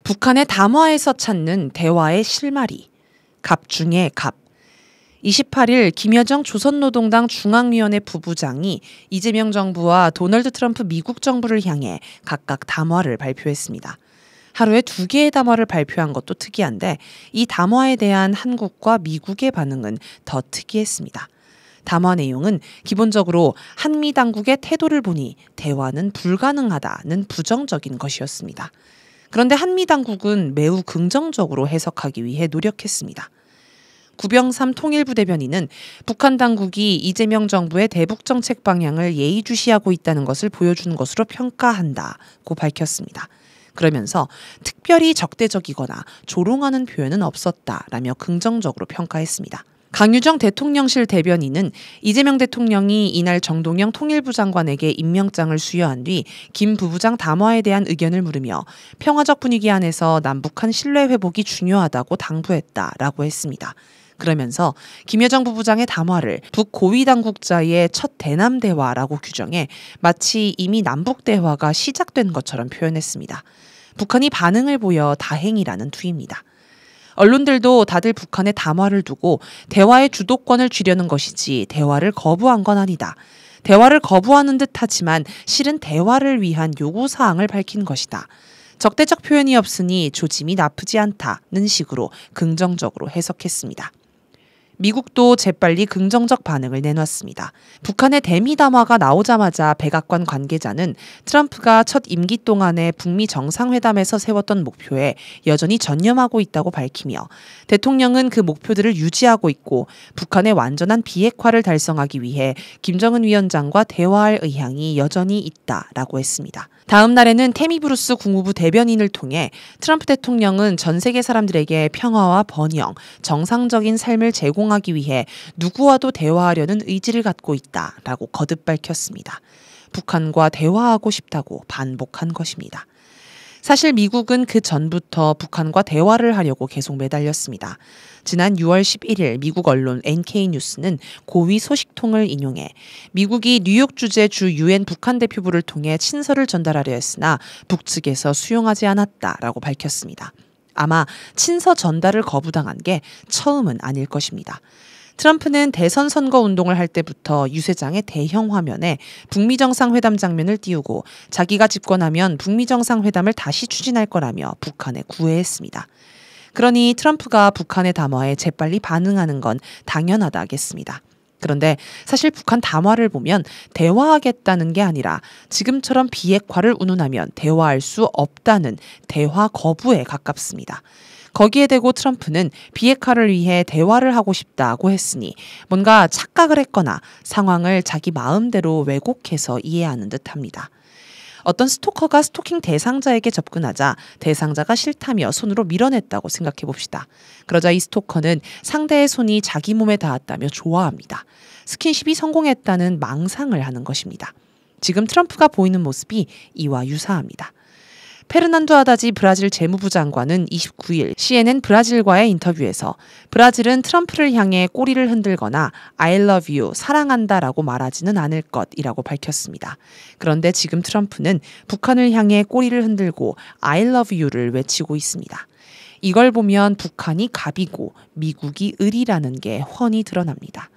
북한의 담화에서 찾는 대화의 실마리, 갑 중의 갑. 28일 김여정 조선노동당 중앙위원회 부부장이 이재명 정부와 도널드 트럼프 미국 정부를 향해 각각 담화를 발표했습니다. 하루에 2개의 담화를 발표한 것도 특이한데 이 담화에 대한 한국과 미국의 반응은 더 특이했습니다. 담화 내용은 기본적으로 한미 당국의 태도를 보니 대화는 불가능하다는 부정적인 것이었습니다. 그런데 한미 당국은 매우 긍정적으로 해석하기 위해 노력했습니다. 구병삼 통일부 대변인은 북한 당국이 이재명 정부의 대북 정책 방향을 예의주시하고 있다는 것을 보여주는 것으로 평가한다고 밝혔습니다. 그러면서 특별히 적대적이거나 조롱하는 표현은 없었다라며 긍정적으로 평가했습니다. 강유정 대통령실 대변인은 이재명 대통령이 이날 정동영 통일부 장관에게 임명장을 수여한 뒤 김 부부장 담화에 대한 의견을 물으며 평화적 분위기 안에서 남북한 신뢰 회복이 중요하다고 당부했다라고 했습니다. 그러면서 김여정 부부장의 담화를 북고위 당국자의 첫 대남 대화라고 규정해 마치 이미 남북 대화가 시작된 것처럼 표현했습니다. 북한이 반응을 보여 다행이라는 투입니다. 언론들도 다들 북한의 담화를 두고 대화의 주도권을 쥐려는 것이지 대화를 거부한 건 아니다. 대화를 거부하는 듯 하지만 실은 대화를 위한 요구사항을 밝힌 것이다. 적대적 표현이 없으니 조짐이 나쁘지 않다는 식으로 긍정적으로 해석했습니다. 미국도 재빨리 긍정적 반응을 내놨습니다. 북한의 대미 담화가 나오자마자 백악관 관계자는 트럼프가 첫 임기 동안에 북미 정상회담에서 세웠던 목표에 여전히 전념하고 있다고 밝히며 대통령은 그 목표들을 유지하고 있고 북한의 완전한 비핵화를 달성하기 위해 김정은 위원장과 대화할 의향이 여전히 있다라고 했습니다. 다음 날에는 태미 브루스 국무부 대변인을 통해 트럼프 대통령은 전 세계 사람들에게 평화와 번영, 정상적인 삶을 제공하기 위해 누구와도 대화하려는 의지를 갖고 있다라고 거듭 밝혔습니다. 북한과 대화하고 싶다고 반복한 것입니다. 사실 미국은 그 전부터 북한과 대화를 하려고 계속 매달렸습니다. 지난 6월 11일 미국 언론 NK뉴스는 고위 소식통을 인용해 미국이 뉴욕 주재 주 유엔 북한 대표부를 통해 친서를 전달하려 했으나 북측에서 수용하지 않았다라고 밝혔습니다. 아마 친서 전달을 거부당한 게 처음은 아닐 것입니다. 트럼프는 대선 선거 운동을 할 때부터 유세장의 대형 화면에 북미 정상회담 장면을 띄우고 자기가 집권하면 북미 정상회담을 다시 추진할 거라며 북한에 구애했습니다. 그러니 트럼프가 북한의 담화에 재빨리 반응하는 건 당연하다겠습니다. 그런데 사실 북한 담화를 보면 대화하겠다는 게 아니라 지금처럼 비핵화를 운운하면 대화할 수 없다는 대화 거부에 가깝습니다. 거기에 대고 트럼프는 비핵화를 위해 대화를 하고 싶다고 했으니 뭔가 착각을 했거나 상황을 자기 마음대로 왜곡해서 이해하는 듯합니다. 어떤 스토커가 스토킹 대상자에게 접근하자 대상자가 싫다며 손으로 밀어냈다고 생각해 봅시다. 그러자 이 스토커는 상대의 손이 자기 몸에 닿았다며 좋아합니다. 스킨십이 성공했다는 망상을 하는 것입니다. 지금 트럼프가 보이는 모습이 이와 유사합니다. 페르난도 하다지 브라질 재무부 장관은 29일 CNN 브라질과의 인터뷰에서 브라질은 트럼프를 향해 꼬리를 흔들거나 I love you, 사랑한다라고 말하지는 않을 것이라고 밝혔습니다. 그런데 지금 트럼프는 북한을 향해 꼬리를 흔들고 I love you를 외치고 있습니다. 이걸 보면 북한이 갑이고 미국이 을이라는 게 훤히 드러납니다.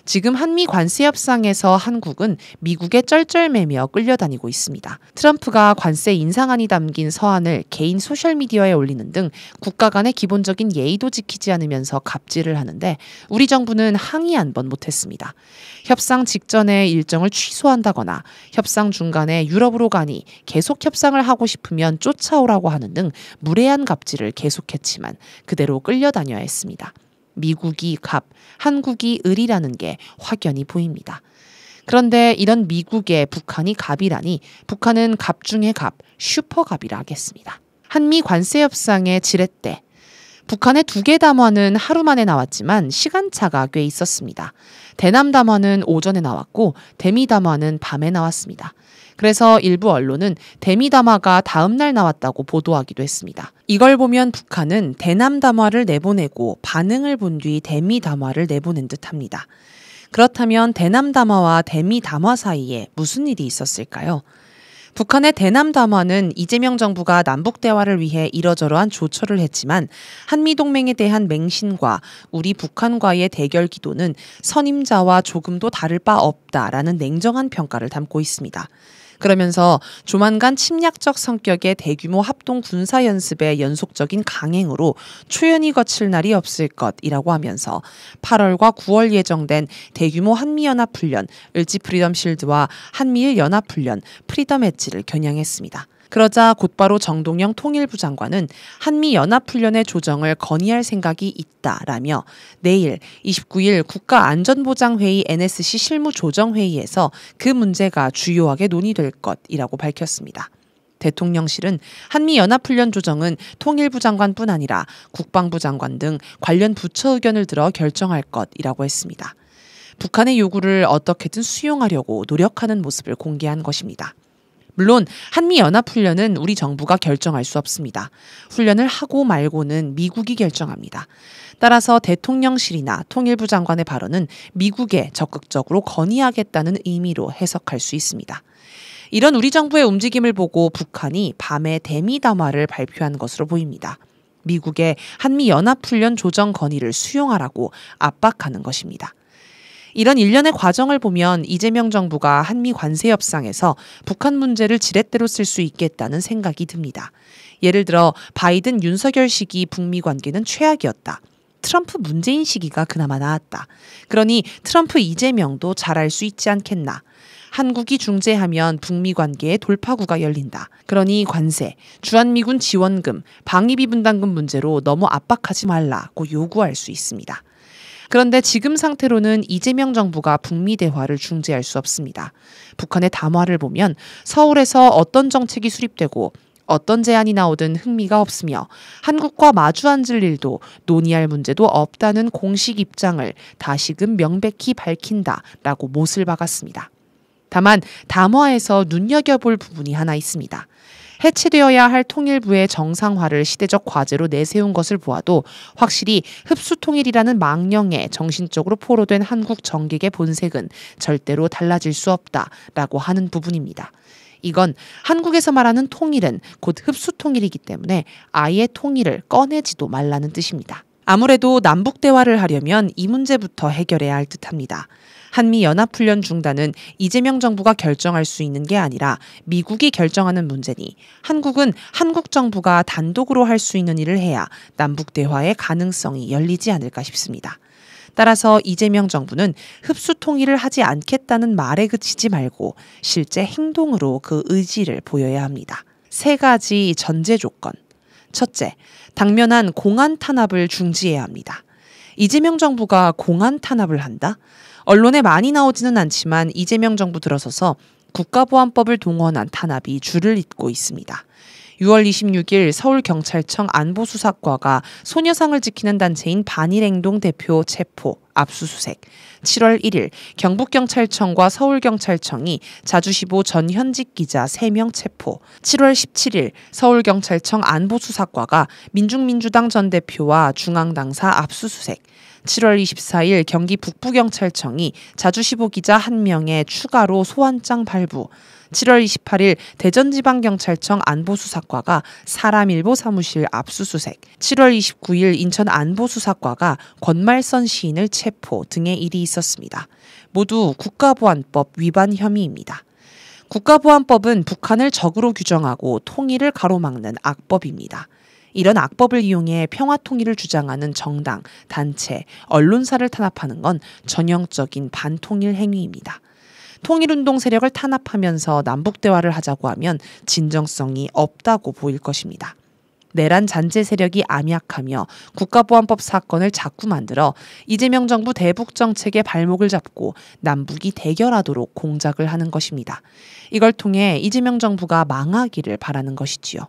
지금 한미 관세 협상에서 한국은 미국에 쩔쩔매며 끌려다니고 있습니다. 트럼프가 관세 인상안이 담긴 서한을 개인 소셜미디어에 올리는 등 국가 간의 기본적인 예의도 지키지 않으면서 갑질을 하는데 우리 정부는 항의 한 번 못했습니다. 협상 직전에 일정을 취소한다거나 협상 중간에 유럽으로 가니 계속 협상을 하고 싶으면 쫓아오라고 하는 등 무례한 갑질을 계속했지만 그대로 끌려다녀야 했습니다. 미국이 갑, 한국이 을이라는 게 확연히 보입니다. 그런데 이런 미국의 북한이 갑이라니 북한은 갑 중의 갑, 슈퍼갑이라 하겠습니다. 한미 관세 협상의 지렛대. 북한의 2개 담화는 하루 만에 나왔지만 시간차가 꽤 있었습니다. 대남 담화는 오전에 나왔고 대미 담화는 밤에 나왔습니다. 그래서 일부 언론은 대미 담화가 다음 날 나왔다고 보도하기도 했습니다. 이걸 보면 북한은 대남 담화를 내보내고 반응을 본 뒤 대미 담화를 내보낸 듯합니다. 그렇다면 대남 담화와 대미 담화 사이에 무슨 일이 있었을까요? 북한의 대남 담화는 이재명 정부가 남북 대화를 위해 이러저러한 조처를 했지만 한미동맹에 대한 맹신과 우리 북한과의 대결 기도는 선임자와 조금도 다를 바 없다라는 냉정한 평가를 담고 있습니다. 그러면서 조만간 침략적 성격의 대규모 합동 군사 연습의 연속적인 강행으로 초연이 거칠 날이 없을 것이라고 하면서 8월과 9월 예정된 대규모 한미연합훈련 을지 프리덤 실드와 한미일 연합훈련 프리덤 엣지를 겨냥했습니다. 그러자 곧바로 정동영 통일부 장관은 한미연합훈련의 조정을 건의할 생각이 있다라며 내일 29일 국가안전보장회의 NSC 실무조정회의에서 그 문제가 주요하게 논의될 것이라고 밝혔습니다. 대통령실은 한미연합훈련 조정은 통일부 장관뿐 아니라 국방부 장관 등 관련 부처 의견을 들어 결정할 것이라고 했습니다. 북한의 요구를 어떻게든 수용하려고 노력하는 모습을 공개한 것입니다. 물론 한미연합훈련은 우리 정부가 결정할 수 없습니다. 훈련을 하고 말고는 미국이 결정합니다. 따라서 대통령실이나 통일부 장관의 발언은 미국에 적극적으로 건의하겠다는 의미로 해석할 수 있습니다. 이런 우리 정부의 움직임을 보고 북한이 밤에 대미담화를 발표한 것으로 보입니다. 미국의 한미연합훈련 조정 건의를 수용하라고 압박하는 것입니다. 이런 일련의 과정을 보면 이재명 정부가 한미 관세 협상에서 북한 문제를 지렛대로 쓸 수 있겠다는 생각이 듭니다. 예를 들어 바이든 윤석열 시기 북미 관계는 최악이었다. 트럼프 문재인 시기가 그나마 나았다. 그러니 트럼프 이재명도 잘할 수 있지 않겠나. 한국이 중재하면 북미 관계의 돌파구가 열린다. 그러니 관세, 주한미군 지원금, 방위비 분담금 문제로 너무 압박하지 말라고 요구할 수 있습니다. 그런데 지금 상태로는 이재명 정부가 북미 대화를 중재할 수 없습니다. 북한의 담화를 보면 서울에서 어떤 정책이 수립되고 어떤 제안이 나오든 흥미가 없으며 한국과 마주 앉을 일도 논의할 문제도 없다는 공식 입장을 다시금 명백히 밝힌다라고 못을 박았습니다. 다만 담화에서 눈여겨볼 부분이 하나 있습니다. 해체되어야 할 통일부의 정상화를 시대적 과제로 내세운 것을 보아도 확실히 흡수통일이라는 망령에 정신적으로 포로된 한국 정객의 본색은 절대로 달라질 수 없다라고 하는 부분입니다. 이건 한국에서 말하는 통일은 곧 흡수통일이기 때문에 아예 통일을 꺼내지도 말라는 뜻입니다. 아무래도 남북 대화를 하려면 이 문제부터 해결해야 할 듯합니다. 한미연합훈련 중단은 이재명 정부가 결정할 수 있는 게 아니라 미국이 결정하는 문제니 한국은 한국 정부가 단독으로 할 수 있는 일을 해야 남북 대화의 가능성이 열리지 않을까 싶습니다. 따라서 이재명 정부는 흡수 통일을 하지 않겠다는 말에 그치지 말고 실제 행동으로 그 의지를 보여야 합니다. 3가지 전제 조건. 첫째, 당면한 공안 탄압을 중지해야 합니다. 이재명 정부가 공안 탄압을 한다? 언론에 많이 나오지는 않지만 이재명 정부 들어서서 국가보안법을 동원한 탄압이 줄을 잇고 있습니다. 6월 26일 서울경찰청 안보수사과가 소녀상을 지키는 단체인 반일행동 대표 체포, 압수수색. 7월 1일 경북경찰청과 서울경찰청이 자주시보 전현직 기자 3명 체포. 7월 17일 서울경찰청 안보수사과가 민중민주당 전 대표와 중앙당사 압수수색. 7월 24일 경기 북부경찰청이 자주시보 기자 1명의 추가로 소환장 발부. 7월 28일 대전지방경찰청 안보수사과가 사람일보 사무실 압수수색, 7월 29일 인천 안보수사과가 권말선 시인을 체포 등의 일이 있었습니다. 모두 국가보안법 위반 혐의입니다. 국가보안법은 북한을 적으로 규정하고 통일을 가로막는 악법입니다. 이런 악법을 이용해 평화통일을 주장하는 정당, 단체, 언론사를 탄압하는 건 전형적인 반통일 행위입니다. 통일운동 세력을 탄압하면서 남북대화를 하자고 하면 진정성이 없다고 보일 것입니다. 내란 잔재 세력이 암약하며 국가보안법 사건을 자꾸 만들어 이재명 정부 대북 정책의 발목을 잡고 남북이 대결하도록 공작을 하는 것입니다. 이걸 통해 이재명 정부가 망하기를 바라는 것이지요.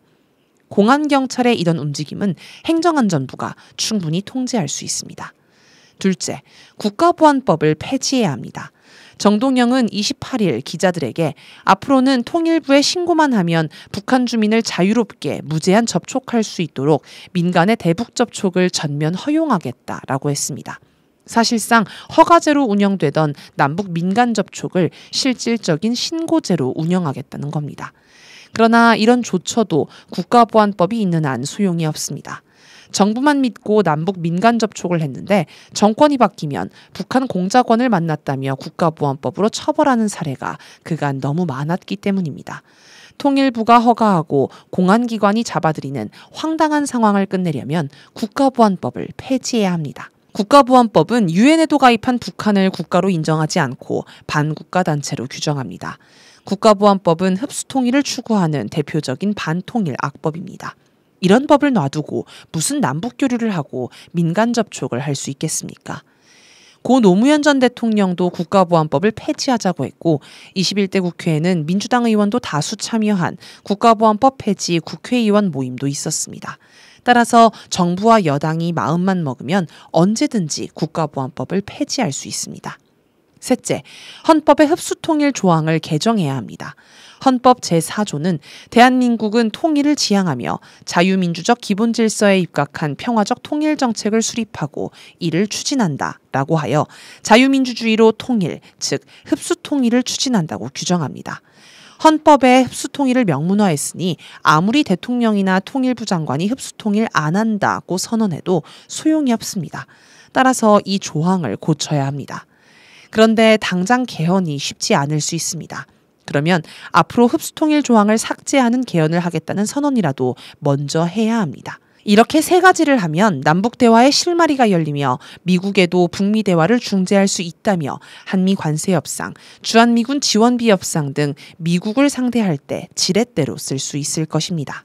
공안경찰의 이런 움직임은 행정안전부가 충분히 통제할 수 있습니다. 둘째, 국가보안법을 폐지해야 합니다. 정동영은 28일 기자들에게 앞으로는 통일부에 신고만 하면 북한 주민을 자유롭게 무제한 접촉할 수 있도록 민간의 대북 접촉을 전면 허용하겠다라고 했습니다. 사실상 허가제로 운영되던 남북 민간 접촉을 실질적인 신고제로 운영하겠다는 겁니다. 그러나 이런 조처도 국가보안법이 있는 한 소용이 없습니다. 정부만 믿고 남북 민간 접촉을 했는데 정권이 바뀌면 북한 공작원을 만났다며 국가보안법으로 처벌하는 사례가 그간 너무 많았기 때문입니다. 통일부가 허가하고 공안기관이 잡아들이는 황당한 상황을 끝내려면 국가보안법을 폐지해야 합니다. 국가보안법은 유엔에도 가입한 북한을 국가로 인정하지 않고 반국가 단체로 규정합니다. 국가보안법은 흡수통일을 추구하는 대표적인 반통일 악법입니다. 이런 법을 놔두고 무슨 남북교류를 하고 민간 접촉을 할 수 있겠습니까? 고 노무현 전 대통령도 국가보안법을 폐지하자고 했고 21대 국회에는 민주당 의원도 다수 참여한 국가보안법 폐지 국회의원 모임도 있었습니다. 따라서 정부와 여당이 마음만 먹으면 언제든지 국가보안법을 폐지할 수 있습니다. 셋째, 헌법의 흡수통일 조항을 개정해야 합니다. 헌법 제4조는 대한민국은 통일을 지향하며 자유민주적 기본질서에 입각한 평화적 통일 정책을 수립하고 이를 추진한다 라고 하여 자유민주주의로 통일, 즉 흡수통일을 추진한다고 규정합니다. 헌법에 흡수통일을 명문화했으니 아무리 대통령이나 통일부 장관이 흡수통일 안 한다고 선언해도 소용이 없습니다. 따라서 이 조항을 고쳐야 합니다. 그런데 당장 개헌이 쉽지 않을 수 있습니다. 그러면 앞으로 흡수통일 조항을 삭제하는 개헌을 하겠다는 선언이라도 먼저 해야 합니다. 이렇게 세 가지를 하면 남북대화의 실마리가 열리며 미국에도 북미 대화를 중재할 수 있다며 한미 관세 협상, 주한미군 지원비 협상 등 미국을 상대할 때 지렛대로 쓸 수 있을 것입니다.